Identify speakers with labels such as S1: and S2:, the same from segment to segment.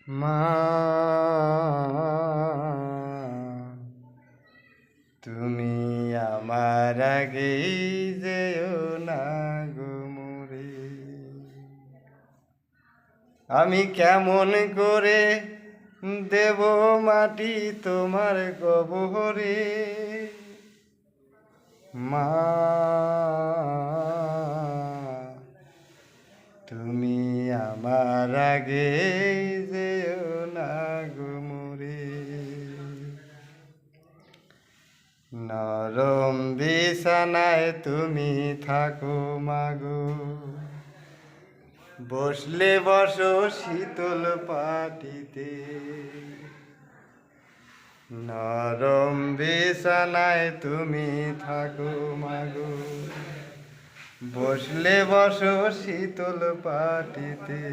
S1: মা, তুমি আমার আগেই যেও না গো মোরে। আমি কেমন করে দেব মাটি তোমার গহরে। মা, তুমি আমার আগেই যেও না গো মোরে। নরম বিছানায় তুমি থাকো মাগো, বসলে বসো শীতল পাটিতে। নরম বিছানায় তুমি থাকো মাগো, বসলে বসো শীতল পাটিতে।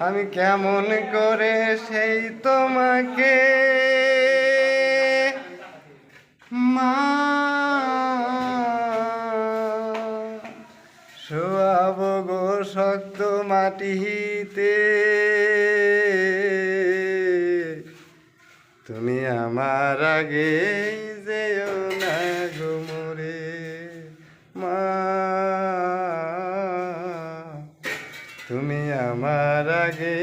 S1: আমি কেমন করে সেই তোমাকে মা শোয়াব গো শক্ত মাটিতে। তুমি আমার আগে যেও না গো মোরে। মা, তুমি আমার আগে